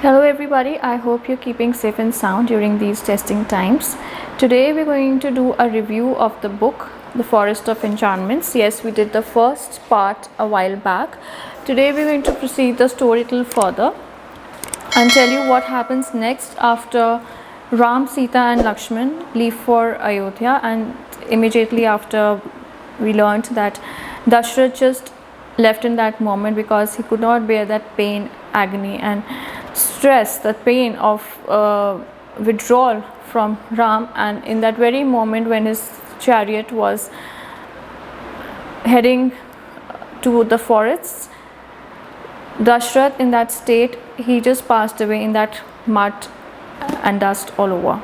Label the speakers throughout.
Speaker 1: Hello everybody, I hope you're keeping safe and sound during these testing times. Today we're going to do a review of the book The Forest of Enchantments. Yes, we did the first part a while back. Today we're going to proceed the story a little further and tell you what happens next after Ram, Sita and Lakshman leave for Ayodhya, and immediately after we learned that Dashrath just left in that moment because he could not bear that pain, agony and stress, the pain of withdrawal from Ram. And in that very moment when his chariot was heading to the forests, Dashrath, in that state, he just passed away in that mud and dust all over.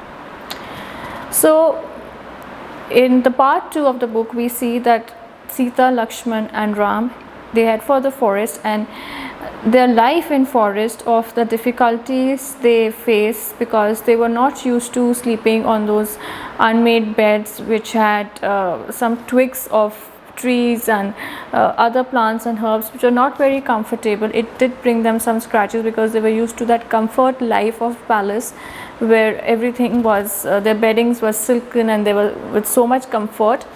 Speaker 1: So in the part 2 of the book, we see that Sita, Lakshman and Ram, they head for the forest, and their life in forest, of the difficulties they face because they were not used to sleeping on those unmade beds which had some twigs of trees and other plants and herbs which are not very comfortable. It did bring them some scratches because they were used to that comfort life of palace where everything was their beddings were silken and they were with so much comfort.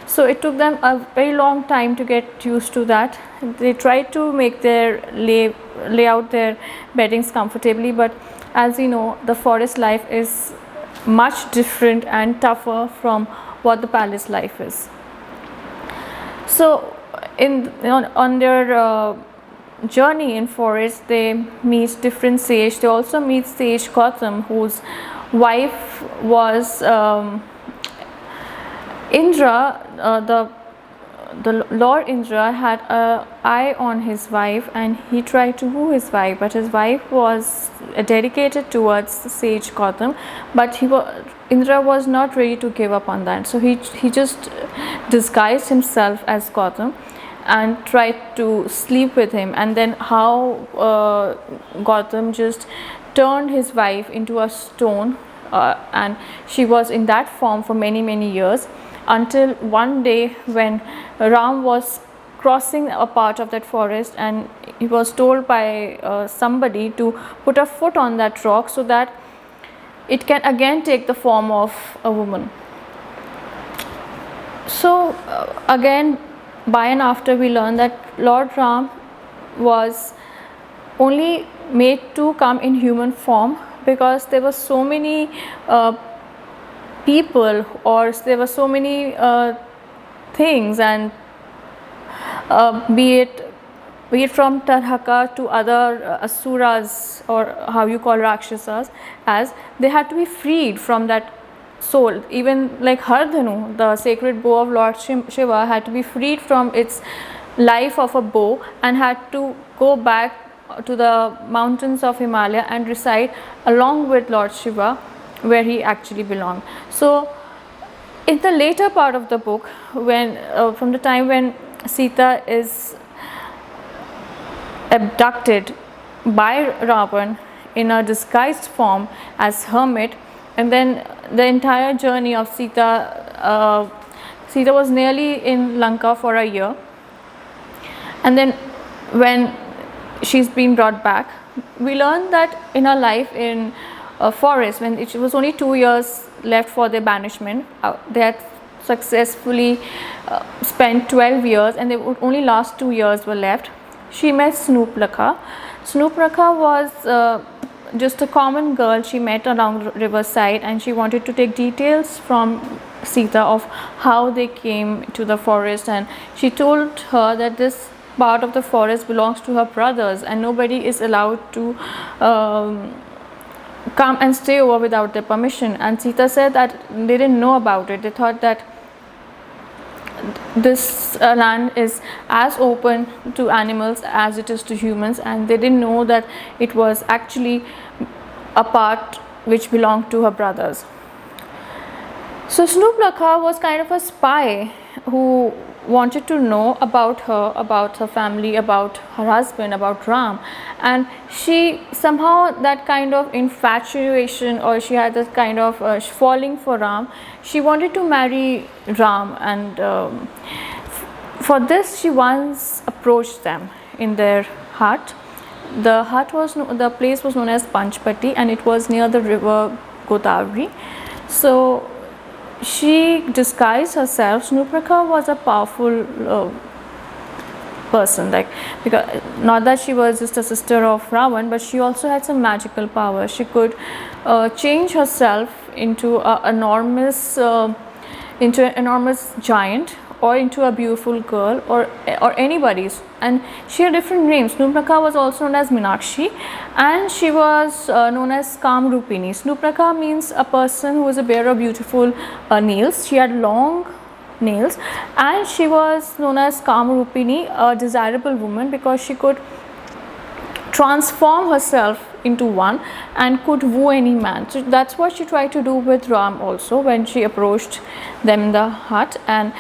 Speaker 1: So it took them a very long time to get used to that. They tried to make their lay out their beddings comfortably, but as you know, the forest life is much different and tougher from what the palace life is. So on their journey in forest, they meet different sage. They also meet sage Gautam, whose wife was Indra. The Lord Indra had an eye on his wife, and he tried to woo his wife, but his wife was dedicated towards the sage Gautam, but Indra was not ready to give up on that. So he just disguised himself as Gautam and tried to sleep with him, and then how Gautam just turned his wife into a stone, and she was in that form for many years, until one day when Ram was crossing a part of that forest, and he was told by somebody to put a foot on that rock so that it can again take the form of a woman. So again, by and after, we learn that Lord Ram was only made to come in human form because there were so many people, or there were so many things, and be it from Tarhaka to other asuras, or how you call Rakshasas, as they had to be freed from that soul. Even like Hardhanu, the sacred bow of Lord Shiva, had to be freed from its life of a bow and had to go back to the mountains of Himalaya and reside along with Lord Shiva where he actually belonged. So in the later part of the book, when from the time when Sita is abducted by Ravan in a disguised form as hermit, and then the entire journey of Sita was nearly in Lanka for a year, and then when she's been brought back, we learn that in her life in forest, when it was only 2 years left for their banishment, they had successfully spent 12 years and they would only last 2 years were left. She met Snooprakha. Snooprakha was just a common girl she met along the riverside, and she wanted to take details from Sita of how they came to the forest, and she told her that this part of the forest belongs to her brothers and nobody is allowed to come and stay over without their permission. And Sita said that they didn't know about it. They thought that this land is as open to animals as it is to humans, and they didn't know that it was actually a part which belonged to her brothers. So Snooprakha was kind of a spy who wanted to know about her family, about her husband, about Ram, and she somehow, that kind of infatuation, or she had that kind of falling for Ram, she wanted to marry Ram, and for this she once approached them in their hut the the place was known as Panchpati, and it was near the river Godavari. So she disguised herself. Shunuprakha was a powerful person, like, because not that she was just a sister of Ravan, but she also had some magical power. She could change herself into an enormous giant, or into a beautiful girl, or anybody's, and she had different names. Shunuprakha was also known as Minakshi, and she was known as Kamrupini. Shunuprakha means a person who was a bearer of beautiful nails. She had long nails, and she was known as Kamrupini, a desirable woman, because she could transform herself into one and could woo any man. So that's what she tried to do with Ram also when she approached them in the hut. And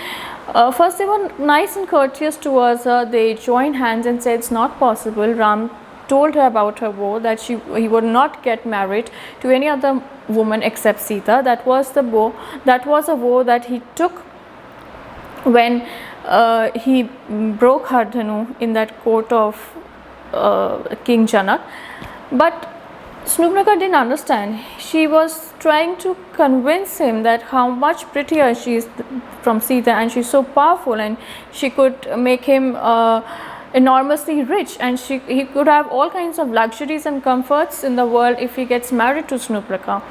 Speaker 1: first they were nice and courteous towards her. They joined hands and said it's not possible. Ram told her about her vow, that he would not get married to any other woman except Sita. That was the vow. That was a vow that he took when he broke her dhanu in that court of King Janak. But Shunuprakha didn't understand. She was trying to convince him that how much prettier she is from Sita, and she's so powerful, and she could make him enormously rich, and he could have all kinds of luxuries and comforts in the world if he gets married to Shunuprakha.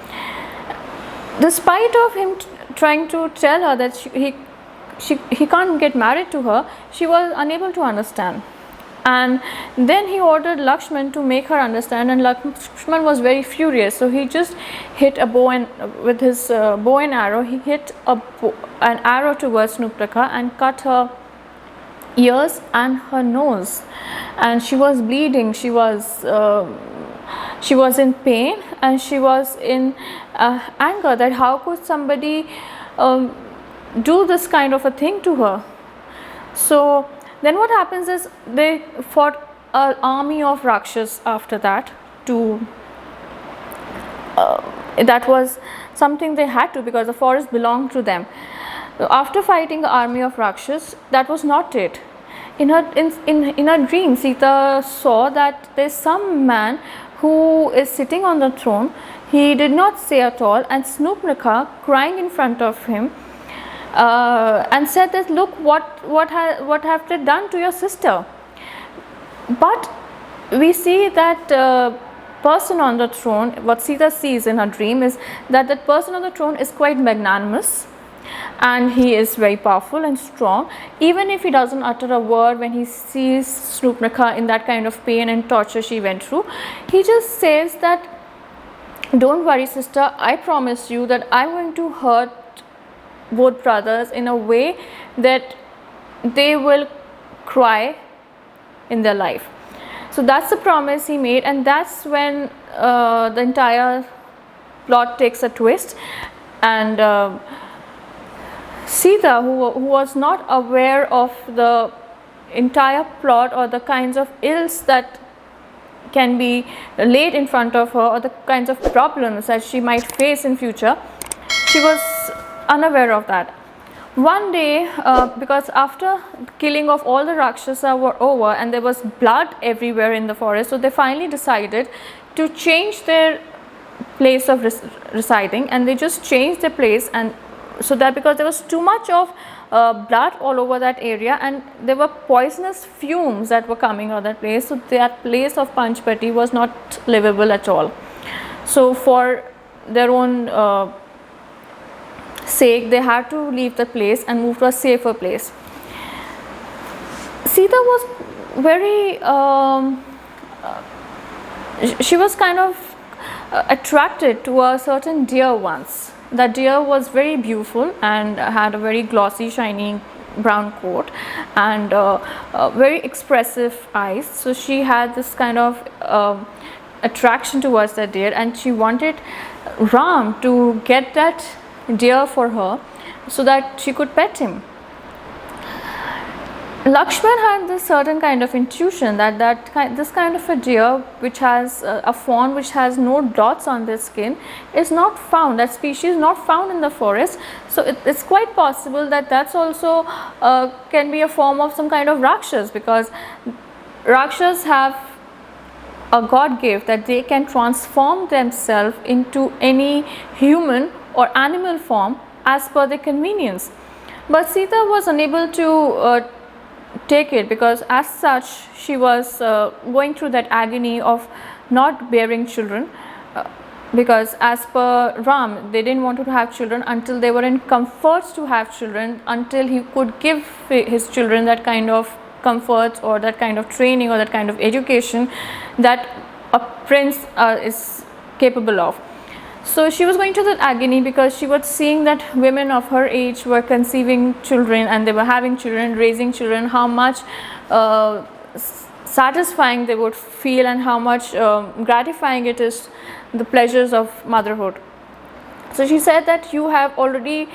Speaker 1: Despite of him trying to tell her that he can't get married to her, she was unable to understand. And then he ordered Lakshman to make her understand, and Lakshman was very furious. So he just hit a bow, and with his bow and arrow, he hit an arrow towards Shunuprakha and cut her ears and her nose, and she was bleeding. She was in pain, and she was in anger that how could somebody do this kind of a thing to her. So then what happens is they fought an army of Rakshas after that. That was something they had to, because the forest belonged to them. After fighting the army of Rakshas, that was not it. In her dream, Sita saw that there's some man who is sitting on the throne. He did not say at all, and Shunuprakha, crying in front of him, and said that, look, what have they done to your sister? But we see that person on the throne, what Sita sees in her dream is that person on the throne is quite magnanimous, and he is very powerful and strong. Even if he doesn't utter a word when he sees Shunuprakha in that kind of pain and torture she went through, he just says that, don't worry sister, I promise you that I'm going to hurt both brothers in a way that they will cry in their life. So that's the promise he made, and that's when the entire plot takes a twist. And Sita, who was not aware of the entire plot or the kinds of ills that can be laid in front of her, or the kinds of problems that she might face in future, she was unaware of that. One day, because after killing of all the Rakshasa were over and there was blood everywhere in the forest, so they finally decided to change their place of residing, and they just changed their place, and so that because there was too much of blood all over that area, and there were poisonous fumes that were coming out of that place, so that place of Panchpati was not livable at all. So for their own sake, they had to leave the place and move to a safer place. Sita was very she was kind of attracted to a certain deer once. That deer was very beautiful and had a very glossy, shiny brown coat and very expressive eyes. So she had this kind of attraction towards that deer, and she wanted Ram to get that deer for her so that she could pet him. Lakshman had this certain kind of intuition that this kind of a deer which has a fawn which has no dots on their skin is not found, that species is not found in the forest. So it's quite possible that that's also can be a form of some kind of Rakshas, because Rakshas have a God gift that they can transform themselves into any human or animal form as per their convenience. But Sita was unable to take it, because as such she was going through that agony of not bearing children, because as per Ram, they didn't want to have children until they were in comforts to have children, until he could give his children that kind of comforts or that kind of training or that kind of education that a prince is capable of. So she was going through that agony because she was seeing that women of her age were conceiving children and they were having children, raising children, how much satisfying they would feel and how much gratifying it is, the pleasures of motherhood. So she said that you have already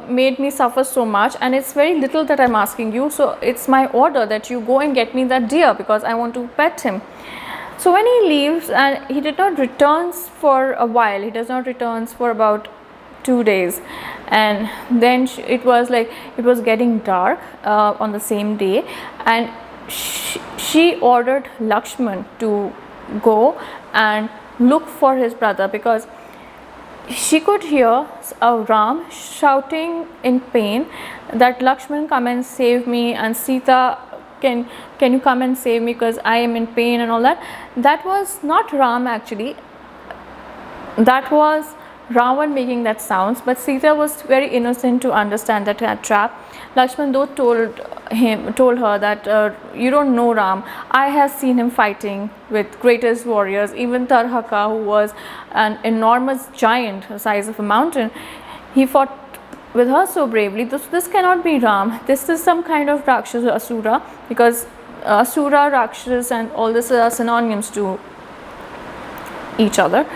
Speaker 1: made me suffer so much, and it's very little that I'm asking you, so it's my order that you go and get me that deer because I want to pet him. So when he leaves, and he did not returns for a while, he does not returns for about 2 days, and then it was getting dark on the same day, and she ordered Lakshman to go and look for his brother, because she could hear Ram shouting in pain that Lakshman, come and save me, and Sita, can you come and save me because I am in pain and all that. That was not Ram actually, that was Ravan making that sounds, but Sita was very innocent to understand that trap. Lakshman though told her that you don't know Ram, I have seen him fighting with greatest warriors, even Tarhaka, who was an enormous giant the size of a mountain, he fought with her so bravely. This cannot be Ram, this is some kind of Rakshasa, Asura, because Asura, Rakshas and all this are synonyms to each other.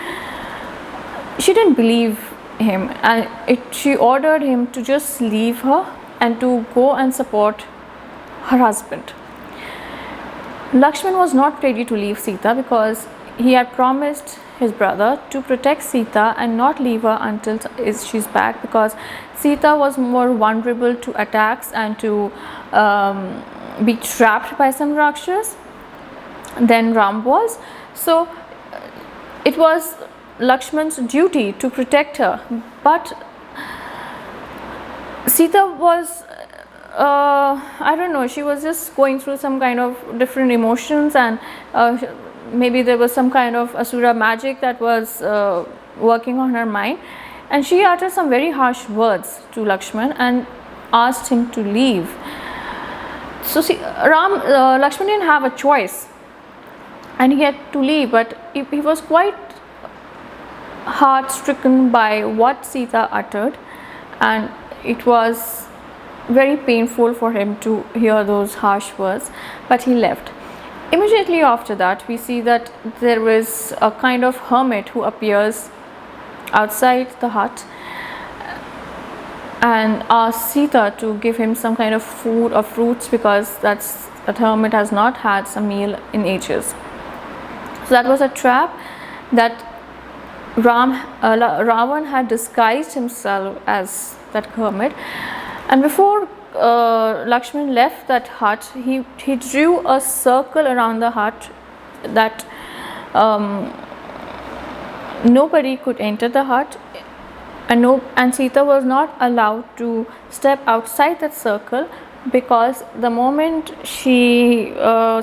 Speaker 1: She didn't believe him, and she ordered him to just leave her and to go and support her husband. Lakshman was not ready to leave Sita because he had promised his brother to protect Sita and not leave her until she's back, because Sita was more vulnerable to attacks and to be trapped by some Rakshas than Ram was. So it was Lakshman's duty to protect her, but Sita was I don't know, she was just going through some kind of different emotions, and maybe there was some kind of Asura magic that was working on her mind, and she uttered some very harsh words to Lakshman and asked him to leave. So Lakshman didn't have a choice and he had to leave, but he was quite heart stricken by what Sita uttered, and it was very painful for him to hear those harsh words, but he left. Immediately after that, we see that there is a kind of hermit who appears outside the hut and asks Sita to give him some kind of food or fruits, because that hermit has not had some meal in ages. So that was a trap that Ravan had disguised himself as that hermit, and before Lakshman left that hut, he drew a circle around the hut that nobody could enter the hut, and Sita was not allowed to step outside that circle, because the moment she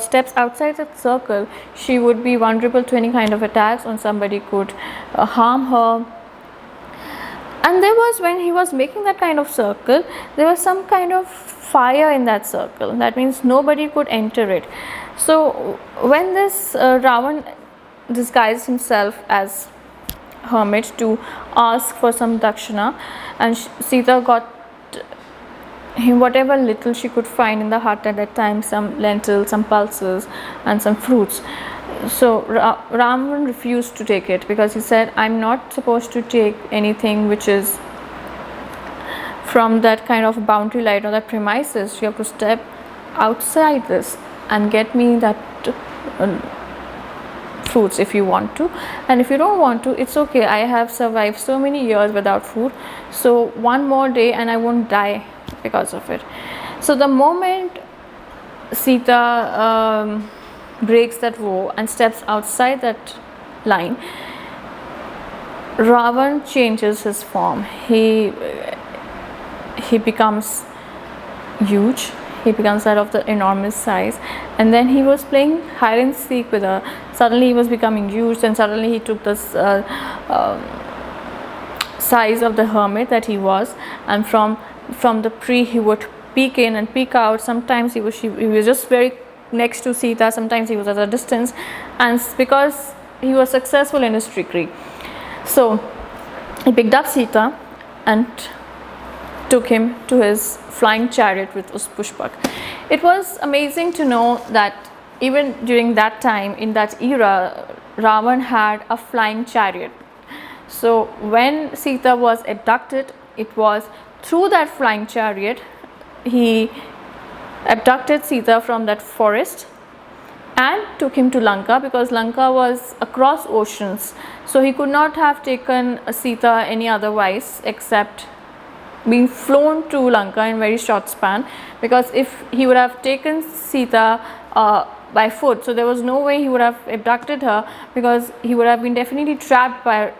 Speaker 1: steps outside that circle, she would be vulnerable to any kind of attacks, or somebody could harm her. And there was, when he was making that kind of circle, there was some kind of fire in that circle. That means nobody could enter it. So when this Ravan disguised himself as hermit to ask for some dakshina, and Sita got him whatever little she could find in the hut at that time, some lentils, some pulses and some fruits. So Ravan refused to take it, because he said, I'm not supposed to take anything which is from that kind of boundary line or that premises. You have to step outside this and get me that fruits if you want to, and if you don't want to, it's okay. I have survived so many years without food, so one more day and I won't die because of it. So the moment Sita breaks that vow and steps outside that line, Ravan changes his form. He becomes huge. He becomes that of the enormous size, and then he was playing hide and seek with her. Suddenly he was becoming huge, and suddenly he took this size of the hermit that he was, and from the tree he would peek in and peek out. Sometimes he was just very next to Sita, sometimes he was at a distance, and because he was successful in his trickery, so he picked up Sita and took him to his flying chariot, which was Pushpak. It was amazing to know that even during that time, in that era, Ravan had a flying chariot. So when Sita was abducted, it was through that flying chariot he abducted Sita from that forest and took him to Lanka, because Lanka was across oceans, so he could not have taken Sita any otherwise except being flown to Lanka in very short span, because if he would have taken Sita by foot, so there was no way he would have abducted her, because he would have been definitely trapped by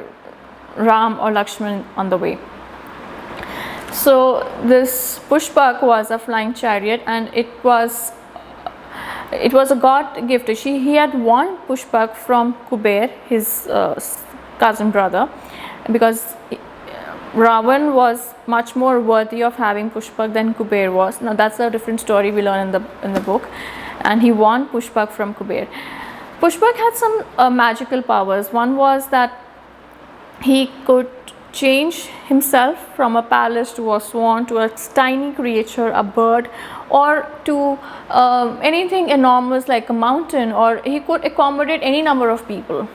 Speaker 1: Ram or Lakshman on the way. So this Pushpak was a flying chariot, and it was a god gift. He had won Pushpak from Kuber, his cousin brother, because Ravan was much more worthy of having Pushpak than Kuber was. Now that's a different story we learn in the book, and he won Pushpak from Kuber. Pushpak had some magical powers. One was that he could change himself from a palace to a swan, to a tiny creature, a bird, or to anything enormous like a mountain, or he could accommodate any number of people.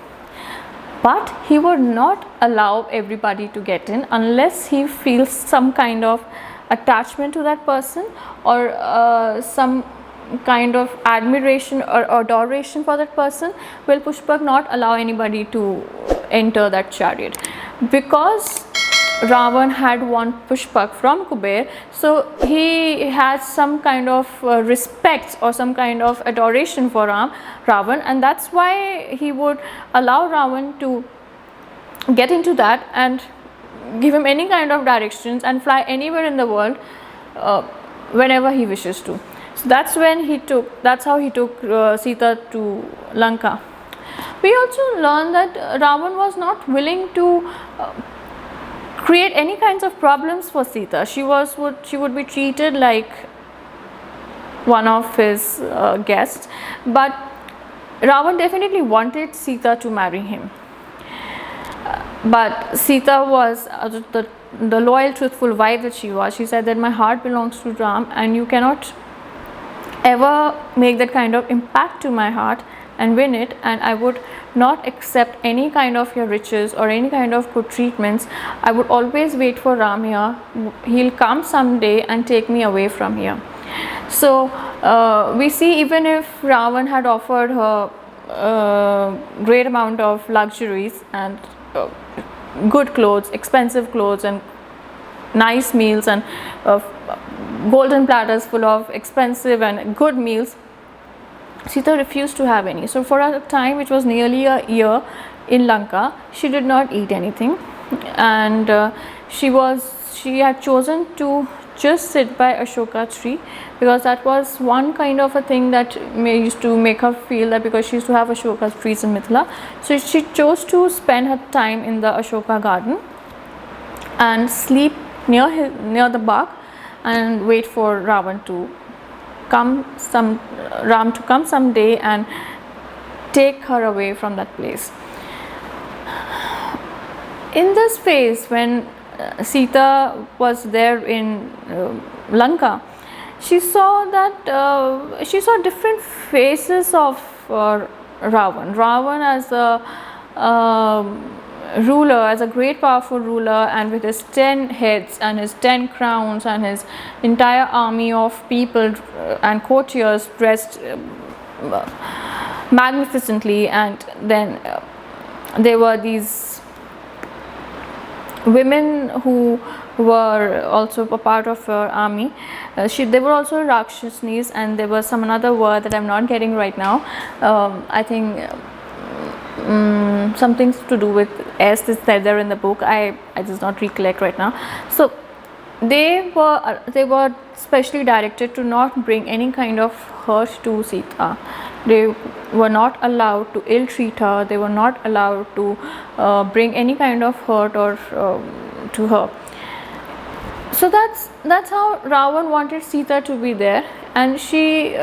Speaker 1: But he would not allow everybody to get in unless he feels some kind of attachment to that person, or some kind of admiration or adoration for that person. Will Pushpak not allow anybody to enter that chariot? Because Ravan had won Pushpak from Kuber, so he had some kind of respect or some kind of adoration for Ravan, and that's why he would allow Ravan to get into that and give him any kind of directions and fly anywhere in the world whenever he wishes to. So that's how he took Sita to Lanka. We also learn that Ravan was not willing to create any kinds of problems for Sita. She would be treated like one of his guests, but Ravan definitely wanted Sita to marry him. But Sita was the loyal, truthful wife that she was. She said that my heart belongs to Ram, and you cannot ever make that kind of impact to my heart and win it, and I would not accept any kind of your riches or any kind of good treatments. I would always wait for Ram here. He'll come someday and take me away from here. So we see, even if Ravan had offered her great amount of luxuries and good clothes, expensive clothes, and nice meals, and golden platters full of expensive and good meals, Sita refused to have any. So for a time, which was nearly a year in Lanka, she did not eat anything, and she had chosen to just sit by Ashoka tree, because that was one kind of a thing that used to make her feel that, because she used to have Ashoka trees in Mithila, so she chose to spend her time in the Ashoka garden and sleep near the bark and wait for Ram to come someday and take her away from that place. In this phase, when Sita was there in Lanka, she saw different faces of Ravan. Ravan as a ruler, as a great powerful ruler, and with his 10 heads and his 10 crowns and his entire army of people and courtiers dressed magnificently, and then there were these women who were also a part of her army. They were also Rakshasnis, and there was some another word that I'm not getting right now. I think something to do with S is there in the book. I just not recollect right now. So they were specially directed to not bring any kind of hurt to Sita. They were not allowed to ill treat her. They were not allowed to bring any kind of hurt or to her. So that's how Ravan wanted Sita to be there, and she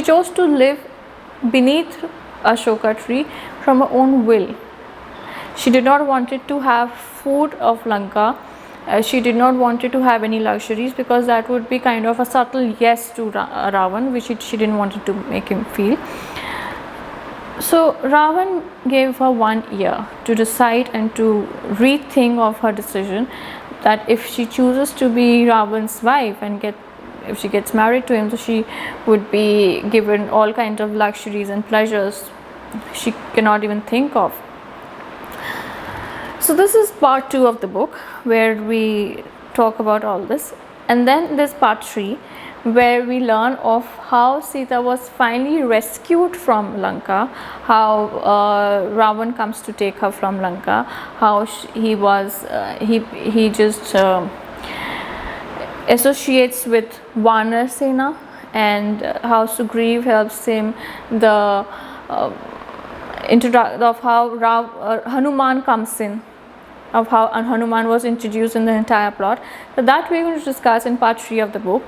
Speaker 1: chose to live beneath Ashoka tree from her own will. She did not wanted to have food of Lanka. She did not wanted to have any luxuries, because that would be kind of a subtle yes to Ravan, which she didn't want to make him feel. So Ravan gave her 1 year to decide and to rethink of her decision, that if she chooses to be Ravan's wife and if she gets married to him, so she would be given all kinds of luxuries and pleasures she cannot even think of. So this is part 2 of the book, where we talk about all this, and then there's part 3, where we learn of how Sita was finally rescued from Lanka, how Ravan comes to take her from Lanka, how he just associates with Vanar Sena, and how Sugriv helps him, the of how Hanuman comes in, of how Hanuman was introduced in the entire plot. So that we're going to discuss in part 3 of the book.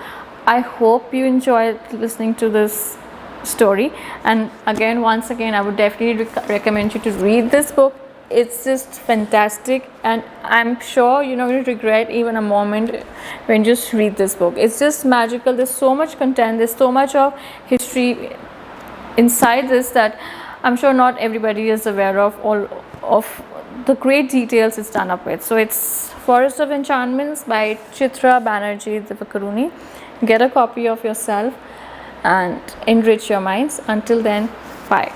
Speaker 1: I hope you enjoyed listening to this story, and once again I would definitely recommend you to read this book. It's just fantastic, and I'm sure you're not going to regret even a moment when you just read this book. It's just magical. There's so much content, there's so much of history inside this that I'm sure not everybody is aware of all of the great details it's done up with. So it's Forest of Enchantments by Chitra Banerjee Divakaruni. Get a copy of yourself and enrich your minds. Until then, bye.